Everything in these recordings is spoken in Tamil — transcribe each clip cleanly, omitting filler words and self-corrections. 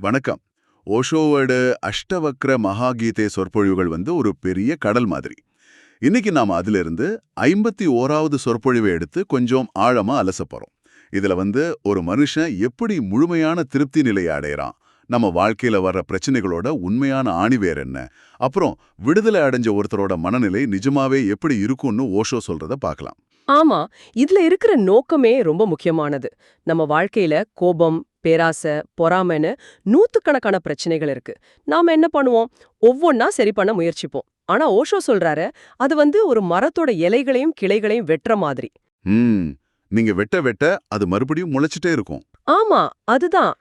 வணக்கம். ஓஷோவோட அஷ்டவக்ர மகாகீதை சொற்பொழிவுகள் ஒரு பெரிய கடல் மாதிரி. இன்னைக்கு நாம அதிலிருந்து 51வது சொற்பொழிவை எடுத்து கொஞ்சம் ஆழமா அலசப் போறோம். இதுல ஒரு மனுஷன் எப்படி முழுமையான திருப்தி நிலையை அடையறான், நம்ம வாழ்க்கையில வர்ற பிரச்சனைகளோட உண்மையான ஆணிவேர் என்ன, அப்புறம் விடுதலை அடைஞ்ச ஒருத்தரோட மனநிலை நிஜமாவே எப்படி இருக்கும்னு ஓஷோ சொல்றத பார்க்கலாம். ஆமா, இதுல இருக்கிற நோக்கமே ரொம்ப முக்கியமானது. நம்ம வாழ்க்கையில கோபம், பேராசை, பொறாமைன்னு நூத்துக்கணக்கான பிரச்சனைகள் இருக்கு. நாம என்ன பண்ணுவோம்? ஒவ்வொன்னா சரி பண்ண முயற்சிப்போம். ஆனா ஓஷோ சொல்றாரு, அது ஒரு மரத்தோட இலைகளையும் கிளைகளையும் வெட்டுற மாதிரி. ம் நீங்க வெட்ட வெட்ட அது மறுபடியும் முளைச்சிட்டே இருக்கும். ஆமா, அதுதான்.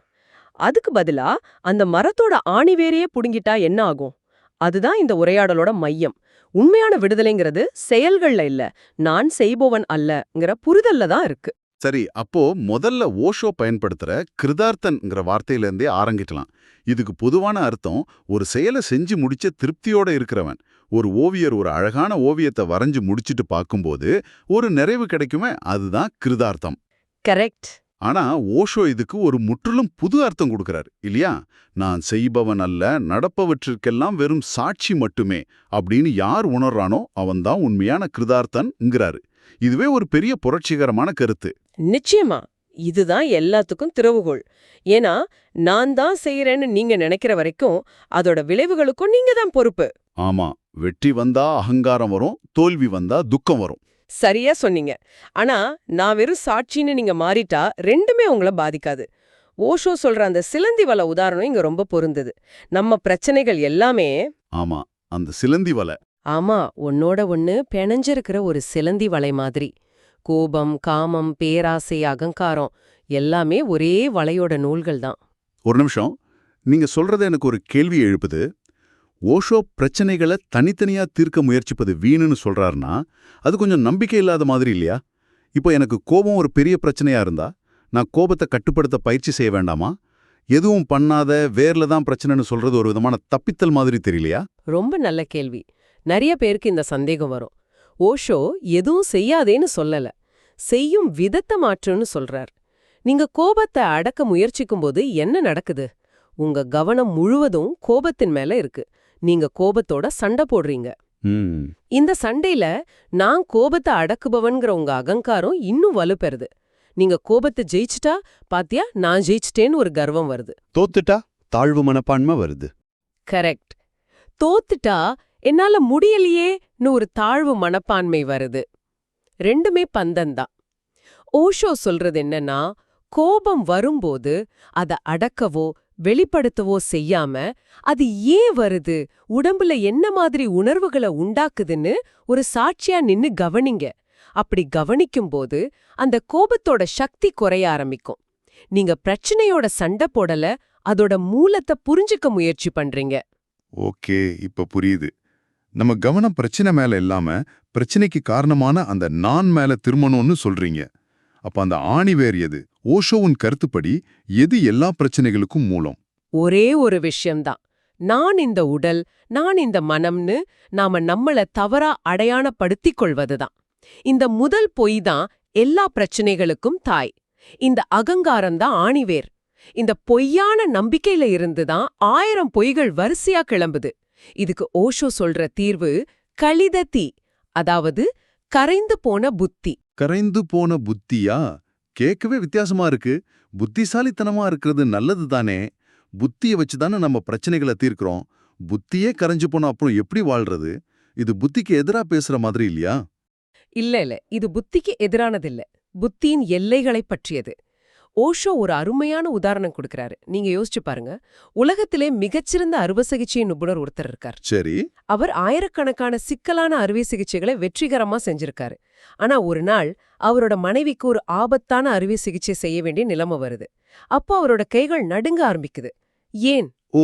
அதுக்கு பதிலா அந்த மரத்தோட ஆணிவேரையே புடுங்கிட்டா என்ன ஆகும்? அதுதான் இந்த உரையாடலோட மையம். உண்மையான விடுதலைங்கிறது செயல்கள்ல இல்ல, நான் செய்பவன் அல்லங்கிற புரிதல்ல தான் இருக்கு. சரி, அப்போ முதல்ல ஓஷோ பயன்படுத்துற கிருதார்த்தன்ங்கிற வார்த்தையிலேருந்தே ஆரம்பிக்கலாம். இதுக்கு பொதுவான அர்த்தம் ஒரு செயலை செஞ்சு முடிச்ச திருப்தியோட இருக்கிறவன். ஒரு ஓவியர் ஒரு அழகான ஓவியத்தை வரைஞ்சு முடிச்சிட்டு பார்க்கும்போது ஒரு நிறைவு கிடைக்குமே, அதுதான் கிருதார்த்தம். கரெக்ட். ஆனா ஓஷோ இதுக்கு ஒரு முற்றிலும் புது அர்த்தம் கொடுக்கறாரு இல்லையா? நான் செய்பவன் அல்ல, நடப்பவற்றிற்கெல்லாம் வெறும் சாட்சி மட்டுமே அப்படின்னு யார் உணர்றானோ அவன்தான் உண்மையான கிருதார்த்தன்ங்கிறாரு. இதுவே ஒரு பெரிய புரட்சிகரமான கருத்து. நிச்சயமா. இதுதான் எல்லாத்துக்கும் திறவுகோல். ஏன்னா, நான் தான் செய்யறேன்னு நீங்க நினைக்கிற வரைக்கும் அதோட விளைவுகளுக்கும் நீங்க தான் பொறுப்பு. ஆமா, வெற்றி வந்தா அகங்காரம் வரும், தோல்வி வந்தா துக்கம் வரும். சரியா சொன்னீங்க. ஆனா நான் வெறும் சாட்சின்னு நீங்க மாறிட்டா ரெண்டுமே உங்கள பாதிக்காது. ஓஷோ சொல்ற அந்த சிலந்தி வலை உதாரணம் இங்க ரொம்ப பொருந்தது. நம்ம பிரச்சனைகள் எல்லாமே ஆமா, அந்த சிலந்தி வலை. ஆமா, ஒன்னோட ஒண்ணு பிணைஞ்சிருக்கிற ஒரு சிலந்தி வலை மாதிரி. கோபம், காமம், பேராசை, அகங்காரம் எல்லாமே ஒரே வலையோட நூல்கள் தான். ஒரு நிமிஷம், நீங்க சொல்றது எனக்கு ஒரு கேள்வி எழுப்புது. ஓஷோ பிரச்சனைகளை தனித்தனியா தீர்க்க முயற்சிப்பது வீணுன்னு சொல்றாருன்னா அது கொஞ்சம் நம்பிக்கை இல்லாத மாதிரி இல்லையா? இப்போ எனக்கு கோபம் ஒரு பெரிய பிரச்சனையா இருந்தா நான் கோபத்தை கட்டுப்படுத்த பயிற்சி செய்ய வேண்டாமா? எதுவும் பண்ணாத வேர்ல தான் பிரச்சனைன்னு சொல்றது ஒரு விதமான தப்பித்தல் மாதிரி தெரியலையா? ரொம்ப நல்ல கேள்வி. நிறைய பேருக்கு இந்த சந்தேகம் வரும். ஓஷோ எதுவும் செய்யாதேன்னு சொல்லல, செய்யும் விதத்தை மாற்றுன்னு சொல்றார். நீங்க கோபத்தை அடக்க முயற்சிக்கும்போது என்ன நடக்குது? உங்க கவனம் முழுவதும் கோபத்தின் மேல இருக்கு. நீங்க கோபத்தோட சண்டை போடுறீங்க. இந்த சண்டையில நான் கோபத்தை அடக்குபவன்கிற உங்க அகங்காரம் இன்னும் வலுப்பெறுது. நீங்க கோபத்தை ஜெயிச்சிட்டா பாத்தியா, நான் ஜெயிச்சிட்டேன்னு ஒரு கர்வம் வருது. தோத்துட்டா தாழ்வு மனப்பான்மை வருது. கரெக்ட். தோத்துட்டா என்னால முடியலையேன்னு ஒரு தாழ்வு மனப்பான்மை வருது. ரெண்டுமே பந்தந்தான். ஓஷோ சொல்றது என்னன்னா, கோபம் வரும்போது அதை அடக்கவோ வெளிப்படுத்தவோ செய்யாம அது ஏன் வருது, உடம்புல என்ன மாதிரி உணர்வுகளை உண்டாக்குதுன்னு ஒரு சாட்சியா நின்னு கவனிங்க. அப்படி கவனிக்கும்போது அந்த கோபத்தோட சக்தி குறைய ஆரம்பிக்கும். நீங்க பிரச்சனையோட சண்டை போடல, அதோட மூலத்தை புரிஞ்சுக்க முயற்சி பண்றீங்க. ஓகே, இப்ப புரியுது. நம்ம கவனம் பிரச்சனை மேல இல்லாம பிரச்சனைக்கு காரணமான அந்த நான் மேல திரும்பணும்னு சொல்றீங்க. அப்ப அந்த ஆணிவேர் எது? ஓஷோவின் கருத்துப்படி எது எல்லா பிரச்சனைகளுக்கும் மூலம்? ஒரே ஒரு விஷயம்தான். நான் இந்த உடல், நான் இந்த மனம்னு நாம நம்மள தவறா அடையாளப்படுத்திக் கொள்வதுதான். இந்த முதல் பொய் தான் எல்லா பிரச்சனைகளுக்கும் தாய். இந்த அகங்காரம்தான் ஆணிவேர். இந்த பொய்யான நம்பிக்கையில இருந்துதான் 1000 பொய்கள் வரிசையா கிளம்புது. இதுக்கு ஓஷோ சொல்ற தீர்வு கலிதத்தி, அதாவது கரைந்து போன புத்தி. கரைந்து போன புத்தியா? கேட்கவே வித்தியாசமா இருக்கு. புத்திசாலித்தனமா இருக்கிறது நல்லது தானே. புத்தியை வச்சுதானே நம்ம பிரச்சனைகளை தீர்க்கிறோம். புத்தியே கரைஞ்சு போன அப்புறம் எப்படி வாழ்றது? இது புத்திக்கு எதிரா பேசுற மாதிரி இல்லையா? இல்ல, இது புத்திக்கு எதிரானதில்ல. புத்தியின் எல்லைகளை பற்றியது. ஓஷோ ஒரு அருமையான உதாரணம் கொடுக்கறாரு. நீங்க யோசிச்சு பாருங்க. உலகத்திலே மிகச்சிறந்த அறுவை சிகிச்சை நிபுணர் ஒருத்தர் இருக்கார். சரி. அவர் ஆயிரக்கணக்கான சிக்கலான அறுவை சிகிச்சைகளை வெற்றிகரமா செஞ்சிருக்காரு. ஆனா ஒரு நாள் அவரோட மனைவிக்கு ஒரு ஆபத்தான அறுவை சிகிச்சை செய்ய வேண்டிய நிலைமை வருது. அப்போ அவரோட கைகள் நடுங்க ஆரம்பிக்குது. ஏன்? ஓ,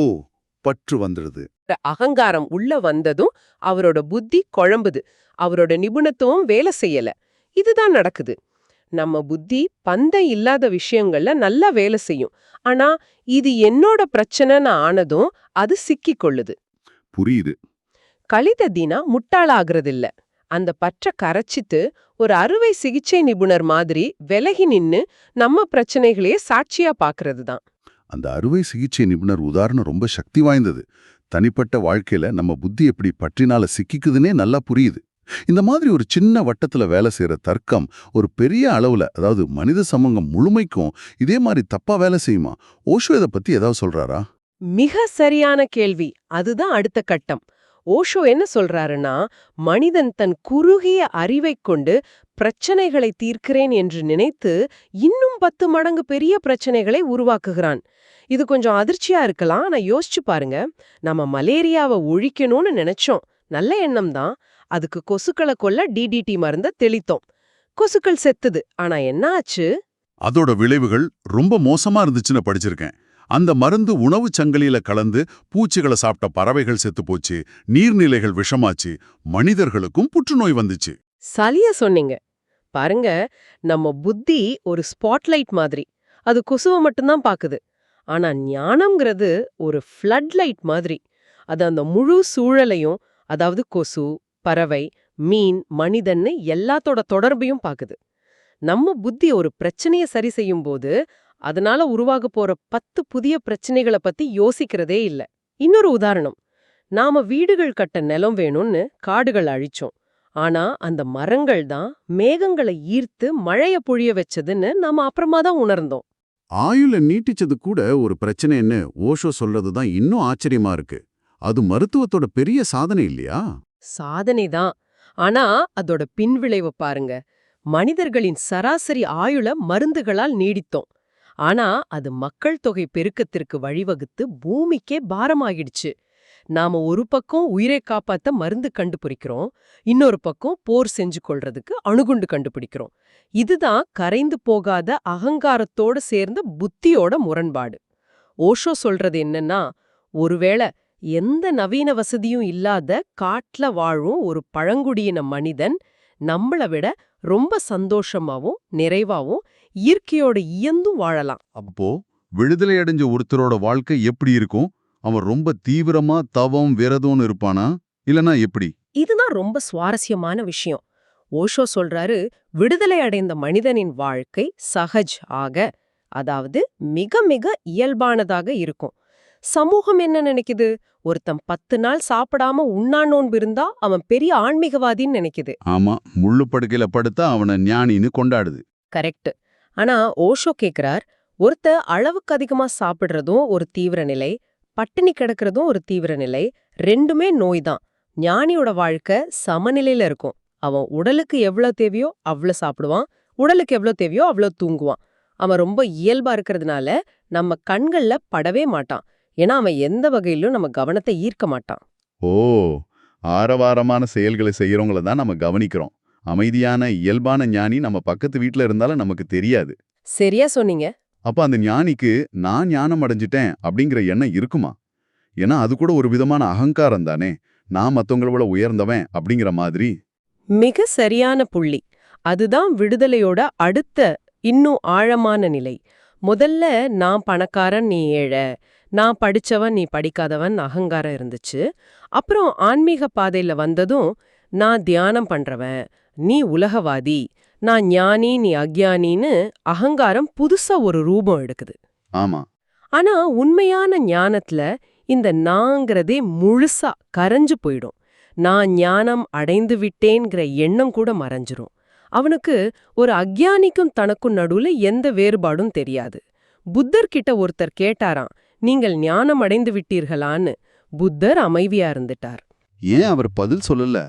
பற்று வந்துடுது. அகங்காரம் உள்ள வந்ததும் அவரோட புத்தி குழம்புது. அவரோட நிபுணத்துவம் வேலை செய்யல. இதுதான் நடக்குது. நம்ம புத்தி பந்தம் இல்லாத விஷயங்கள்ல நல்லா வேலை செய்யும். ஆனா இது என்னோட பிரச்சனைன்னு ஆனதும் அது சிக்கிக் கொள்ளுது. புரியுது. கலிதத்தினா முட்டாளாகிறதில்ல. அந்த பற்ற கரைச்சிட்டு ஒரு அறுவை சிகிச்சை நிபுணர் மாதிரி விலகி நின்னு நம்ம பிரச்சனைகளையே சாட்சியா பாக்குறது தான். அந்த அறுவை சிகிச்சை நிபுணர் உதாரணம் ரொம்ப சக்தி வாய்ந்தது. தனிப்பட்ட வாழ்க்கையில நம்ம புத்தி எப்படி பற்றினால சிக்கிக்குதுன்னே நல்லா புரியுது. இந்த மாதிரி ஒரு சின்ன வட்டத்துல வேலை செய்யற தர்க்கம் ஒரு பெரிய அளவுல, அதாவது மனித சமூகம் முழுமைக்கும் இதே மாதிரி தப்பா வேலை செய்யுமா? ஓஷோ இதை பத்தி ஏதாவது சொல்றாரா? மிக சரியான கேள்வி. அதுதான் அடுத்த கட்டம். ஓஷோ என்ன சொல்றாருன்னா, மனிதன் தன் குறுகிய அறிவைக் கொண்டு பிரச்சனைகளை தீர்க்கிறேன் என்று நினைத்து இன்னும் 10 மடங்கு பெரிய பிரச்சனைகளை உருவாக்குகிறான். இது கொஞ்சம் அதிர்ச்சியா இருக்கலாம். ஆனா யோசிச்சு பாருங்க. நம்ம மலேரியாவை ஒழிக்கணும்னு நினைச்சோம். நல்ல எண்ணம் தான். அதுக்கு கொசுக்களை கொல்ல டிடிடி மருந்த தெளித்தோம். கொசுக்கள் செத்துது. ஆனா என்ன ஆச்சு? அதோட விளைவுகள் ரொம்ப மோசமா இருந்துச்சுன்னு படிச்சிருக்கேன். அந்த மருந்து உணவுச் சங்கிலியில கலந்து பூச்சிகளை சாப்பிட்ட பறவைகள் செத்து போச்சு, நீர்நிலைகள் விஷமாச்சு, மனிதர்களுக்கும் புற்றுநோய் வந்துச்சு. சரியா சொன்னீங்க. பாருங்க, நம்ம புத்தி ஒரு ஸ்பாட்லைட் மாதிரி. அது கொசுவை மட்டும்தான் பாக்குது. ஆனா ஞானம்ங்கிறது ஒரு ஃப்ளட் லைட் மாதிரி. அது அந்த முழு சூழலையும், அதாவது கொசு, பறவை, மீன், மனிதன்னு எல்லாத்தோட தொடர்பையும் பாக்குது. நம்ம புத்தி ஒரு பிரச்சனையை சரி செய்யும் போது அதனால உருவாக போற 10 புதிய பிரச்சனைகளை பத்தி யோசிக்கிறதே இல்ல. இன்னொரு உதாரணம். நாம வீடுகள் கட்ட நிலம் வேணும்னு காடுகள் அழிச்சோம். ஆனா அந்த மரங்கள் தான் மேகங்களை ஈர்த்து மழைய பொழிய வச்சதுன்னு நாம அப்புறமா தான் உணர்ந்தோம். ஆயுள நீட்டிச்சது கூட ஒரு பிரச்சனைன்னு ஓஷோ சொல்றதுதான் இன்னும் ஆச்சரியமா இருக்கு. அது மருத்துவத்தோட பெரிய சாதனை இல்லையா? சாதனை தான். ஆனா அதோட பின்விளைவு பாருங்க. மனிதர்களின் சராசரி ஆயுள மருந்துகளால் நீடித்தோம். ஆனா அது மக்கள் தொகை பெருக்கத்திற்கு வழிவகுத்து பூமிக்கே பாரமாகிடுச்சு. நாம ஒரு பக்கம் உயிரை காப்பாத்த மருந்து கண்டுபிடிக்கிறோம், இன்னொரு பக்கம் போர் செஞ்சு கொள்றதுக்கு அணுகுண்டு கண்டுபிடிக்கிறோம். இதுதான் கரைந்து போகாத அகங்காரத்தோட சேர்ந்த புத்தியோட முரண்பாடு. ஓஷோ சொல்றது என்னன்னா, ஒருவேளை எந்த நவீன வசதியும் இல்லாத காட்டுல வாழும் ஒரு பழங்குடியின மனிதன் நம்மள விட ரொம்ப சந்தோஷமாவும் நிறைவாவும் இயற்கையோட இயந்தும் வாழலாம். அப்போ விடுதலை அடைஞ்ச ஒருத்தரோட வாழ்க்கை எப்படி இருக்கும்? அவன் ரொம்ப தீவிரமா தவம் விரதம்னு இருப்பானா, இல்லனா எப்படி? இதுதான் ரொம்ப சுவாரஸ்யமான விஷயம். ஓஷோ சொல்றாரு, விடுதலை அடைந்த மனிதனின் வாழ்க்கை சஹஜ் ஆக, அதாவது மிக மிக இயல்பானதாக இருக்கும். சமூகம் என்ன நினைக்குது? ஒருத்தன் 10 நாள் சாப்பிடாம உண்ணா நோன்பு இருந்தா அவன் பெரிய ஆன்மீகவாதின்னு நினைக்குது. ஆமா, முள்ளு படுக்கையில படுத்தா அவனை ஞானின்னு கொண்டாடுது. கரெக்ட். ஆனா ஓஷோ கேக்குறார், அளவுக்கு அதிகமா சாப்பிடுறதும் ஒரு தீவிர நிலை, பட்டினி கிடக்கிறதும் ஒரு தீவிர நிலை, ரெண்டுமே நோய்தான். ஞானியோட வாழ்க்கை சமநிலையில இருக்கும். அவன் உடலுக்கு எவ்வளவு தேவையோ அவ்வளவு சாப்பிடுவான், உடலுக்கு எவ்வளவு தேவையோ அவ்வளவு தூங்குவான். அவன் ரொம்ப இயல்பா இருக்கிறதுனால நம்ம கண்கள்ல படவே மாட்டான். ஏன்னா அவன் எந்த வகையிலும் நம்ம கவனத்தை ஈர்க்க மாட்டான். ஓ, ஆரவாரமான செயல்களை செய்யறவங்கள தான் நம்ம கவனிக்கிறோம். அமைதியான இயல்பான ஞானி நம்ம பக்கத்து வீட்ல இருந்தாலும் நமக்கு தெரியாது. சரியா சொன்னீங்க. அப்ப அந்த ஞானிக்கு நான் ஞானம் அடைஞ்சிட்டேன் அப்படிங்கிற எண்ணம் இருக்குமா? ஏன்னா அது கூட ஒரு விதமான அகங்காரம் தானே. நான் மத்தவங்களோட உயர்ந்தவன் அப்படிங்கிற மாதிரி. மிக சரியான புள்ளி. அதுதான் விடுதலையோட அடுத்த இன்னும் ஆழமான நிலை. முதல்ல நான் பணக்காரன் நீ ஏழை, நான் படிச்சவன் நீ படிக்காதவன் அகங்காரம் இருந்துச்சு. அப்புறம் ஆன்மீக பாதையில வந்ததும் நான் தியானம் பண்றவன், நீ உலகவாதி, நான் ஞானி நீ அக்ஞானின்னு அகங்காரம் புதுசா ஒரு ரூபம் எடுக்குது. ஆமா. ஆனா உண்மையான ஞானத்துல இந்த நாங்கிறதே முழுசா கரைஞ்சு போயிடும். நான் ஞானம் அடைந்து விட்டேங்கிற எண்ணம் கூட மறைஞ்சிரும். அவனுக்கு ஒரு அக்ஞானிக்கும் தனக்கும் நடுவுல எந்த வேறுபாடும் தெரியாது. புத்தர்கிட்ட ஒருத்தர் கேட்டாராம், நீங்கள் ஞானம் அடைந்து விட்டீர்களான்னு. புத்தர் அமைதியா இருந்துட்டார். ஏன் அவர் பதில் சொல்லல?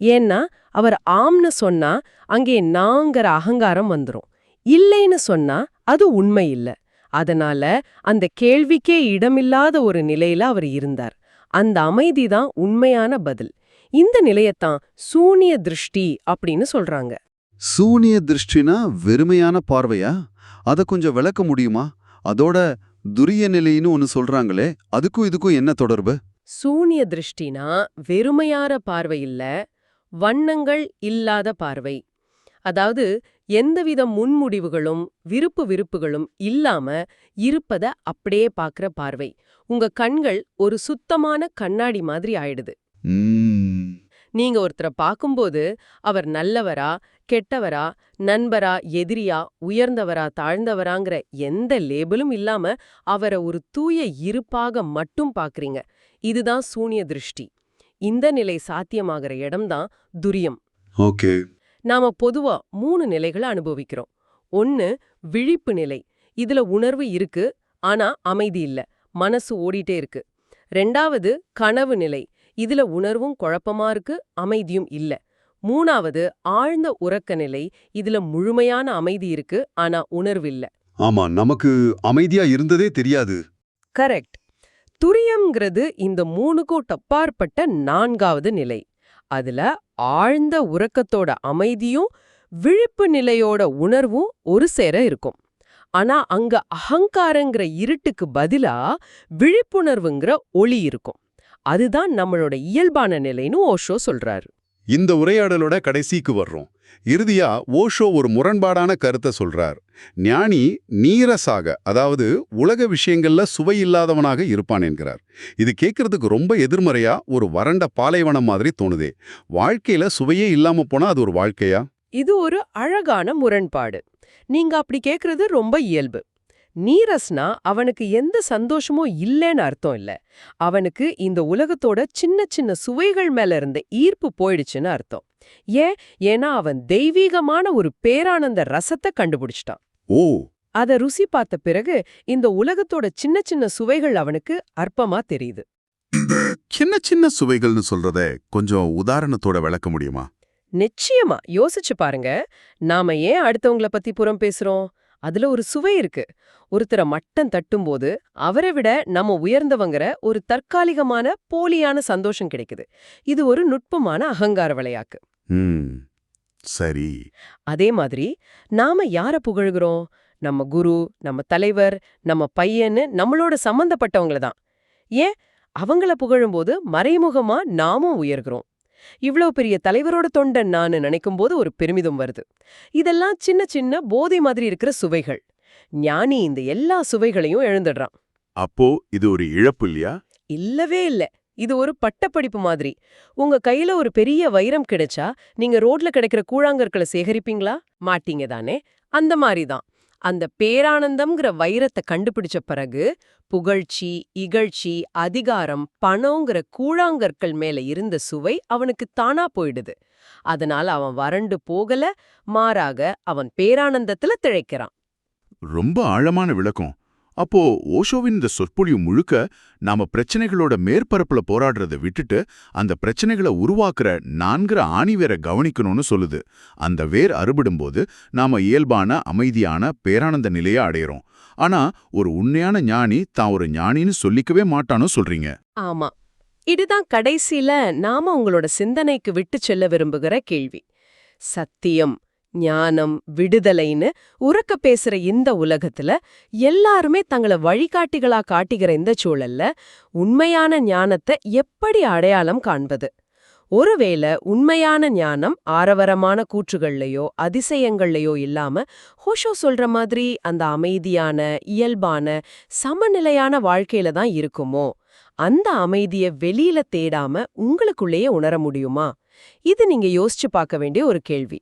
ஏன்னா அவர் ஆம்னு சொன்னா அங்கே நாங்கிற அகங்காரம் வந்துரும், இல்லைன்னு சொன்னா அது உண்மை இல்ல. அதனால அந்த கேள்விக்கே இடமில்லாத ஒரு நிலையில அவர் இருந்தார். அந்த அமைதிதான் உண்மையான பதில். இந்த நிலையத்தான் சூனிய திருஷ்டி அப்படின்னு சொல்றாங்க. சூனிய திருஷ்டினா வெறுமையான பார்வையா? அத கொஞ்சம் விளக்க முடியுமா? அதோட துரிய நிலைன்னு ஒன்னு சொல்றாங்களே, அதுக்கும் இதுக்கும் என்ன தொடர்பு? சூனிய திருஷ்டினா வெறுமையார பார்வை இல்ல, வண்ணங்கள் இல்லாத பார்வை. அதாவது எந்தவித முன்முடிவுகளும் விருப்புகளும் இல்லாம இருப்பத அப்படியே பார்க்கிற பார்வை. உங்க கண்கள் ஒரு சுத்தமான கண்ணாடி மாதிரி ஆயிடுது. நீங்க ஒருத்தரை பார்க்கும்போது அவர் நல்லவரா கெட்டவரா, நண்பரா, எதிரியா, உயர்ந்தவரா, தாழ்ந்தவராங்கிற எந்த லேபிளும் இல்லாம அவரை ஒரு தூய இருப்பாக மட்டும் பாக்குறீங்க. இதுதான் சூனிய திருஷ்டி. இந்த நிலை சாத்தியமாகிற இடம்தான் துரியம். ஓகே. நாம பொதுவா 3 நிலைகளை அனுபவிக்கிறோம். 1 விழிப்பு நிலை. இதுல உணர்வு இருக்கு, ஆனா அமைதி இல்ல, மனசு ஓடிட்டே இருக்கு. 2வது கனவு நிலை. இதுல உணர்வும் குழப்பமா இருக்கு, அமைதியும் இல்ல. 3வது ஆழ்ந்த உறக்க நிலை. இதுல முழுமையான அமைதி இருக்கு, ஆனா உணர்வு இல்ல. ஆமா, நமக்கு அமைதியா இருந்ததே தெரியாது. கரெக்ட். துரியம்ங்கிறது இந்த 3க்கும் அப்பாற்பட்ட 4வது நிலை. அதுல ஆழ்ந்த உறக்கத்தோட அமைதியும் விழிப்பு நிலையோட உணர்வும் ஒரு சேர இருக்கும். ஆனா அங்க அகங்காரங்கிற இருட்டுக்கு பதிலா விழிப்புணர்வுங்கிற ஒளி இருக்கும். அதுதான் நம்மளோட இயல்பான நிலைன்னு ஓஷோ சொல்றாரு. இந்த உரையாடலோட கடைசிக்கு வர்றோம். இறுதியா ஓஷோ ஒரு முரண்பாடான கருத்தை சொல்றார். ஞானி நீரசாக, அதாவது உலக விஷயங்கள்ல சுவை இல்லாதவனாக இருப்பான் என்கிறார். இது கேட்கறதுக்கு ரொம்ப எதிர்மறையா, ஒரு வறண்ட பாலைவனம் மாதிரி தோணுதே. வாழ்க்கையில சுவையே இல்லாம போனா அது ஒரு வாழ்க்கையா? இது ஒரு அழகான முரண்பாடு. நீங்க அப்படி கேக்குறது ரொம்ப இயல்பு. நீரஸ்னா அவனுக்கு எந்த சந்தோஷமும் இல்லைன்னு அர்த்தம் இல்ல. அவனுக்கு இந்த உலகத்தோட சின்ன சின்ன சுவைகள் மேல இருந்த ஈர்ப்பு போயிடுச்சுன்னு அர்த்தம். ஏன்னா அவன் தெய்வீகமான ஒரு பேரானந்த ரசத்தை கண்டுபிடிச்சிட்டான். ஓ. அத ருசி பார்த்த பிறகு இந்த உலகத்தோட சின்ன சின்ன சுவைகள் அவனுக்கு அற்பமா தெரியுது. சின்ன சின்ன சுவைகள்னு சொல்றத கொஞ்சம் உதாரணத்தோட விளக்க முடியுமா? நிச்சயமா யோசிச்சு பாருங்க. நாம ஏன் அடுத்தவங்கள பத்தி புறம் பேசுறோம்? அதுல ஒரு சுவை இருக்கு. ஒருத்தரை மட்டம் தட்டும்போது அவரை விட நம்ம உயர்ந்தவங்கிற ஒரு தற்காலிகமான போலியான சந்தோஷம் கிடைக்குது. இது ஒரு நுட்பமான அகங்கார விளையாக்கு. சரி. அதே மாதிரி நாம யார புகழ்கிறோம்? நம்ம குரு, நம்ம தலைவர், நம்ம பையன்னு நம்மளோட சம்பந்தப்பட்டவங்கள தான். ஏன் அவங்கள புகழும்போது மறைமுகமா நாமும் உயர்கிறோம். இவ்ளோ பெரிய தலைவரோட தொண்டன் நானு நினைக்கும் போது ஒரு பெருமிதம் வருது. இதெல்லாம் சின்ன சின்ன போதை மாதிரி இருக்கிற சுவைகள். ஞானி இந்த எல்லா சுவைகளையும் எழுந்துடுறான். அப்போ இது ஒரு இழப்பு இல்லையா? இல்லவே இல்ல. இது ஒரு பட்டப்படிப்பு மாதிரி. உங்க கையில ஒரு பெரிய வைரம் கிடைச்சா நீங்க ரோட்ல கிடைக்கிற கூழாங்கற்களை சேகரிப்பீங்களா? மாட்டீங்க தானே? அந்த மாதிரி தான். அந்த பேரானந்தம்ங்கிற வைரத்தை கண்டுபிடிச்ச பிறகு புகழ்ச்சி, இகழ்ச்சி, அதிகாரம், பணங்கிற கூழாங்கற்கள் மேல இருந்த சுவை அவனுக்கு தானா போயிடுது. அதனால அவன் வறண்டு போகல, மாறாக அவன் பேரானந்தத்துல திளைக்கிறான். ரொம்ப ஆழமான விளக்கம். அப்போ ஓஷோவின் இந்த சொற்பொழிவு முழுக்க நாம பிரச்சனைகளோட மேற்பரப்புல போராடுறதை விட்டுட்டு அந்த பிரச்சனைகளை உருவாக்குற 4 ஆணிவேரை கவனிக்கணும்னு சொல்லுது. அந்த வேர் அறுபடும்போது நாம இயல்பான அமைதியான பேரானந்த நிலையை அடையிறோம். ஆனா ஒரு உண்மையான ஞானி தான் ஒரு ஞானின்னு சொல்லிக்கவே மாட்டானோ சொல்றீங்க. ஆமா, இதுதான் கடைசியில நாம உங்களோட சிந்தனைக்கு விட்டு செல்ல விரும்புகிற கேள்வி. சத்தியம், ஞானம், விடுதலைன்னு உரக்க பேசுற இந்த உலகத்துல எல்லாருமே தங்களை வழிகாட்டிகளா காட்டிக்கிற இந்த சூழல்ல உண்மையான ஞானத்தை எப்படி அடையாளம் காண்பது? ஒருவேளை உண்மையான ஞானம் ஆரவரமான கூற்றுகள்லயோ அதிசயங்கள்லயோ இல்லாம ஹோஷோ சொல்ற மாதிரி அந்த அமைதியான, இயல்பான, சமநிலையான வாழ்க்கையில தான் இருக்குமோ? அந்த அமைதியை வெளியில தேடாம உங்களுக்குள்ளேயே உணர முடியுமா? இது நீங்க யோசிச்சு பார்க்க வேண்டிய ஒரு கேள்வி.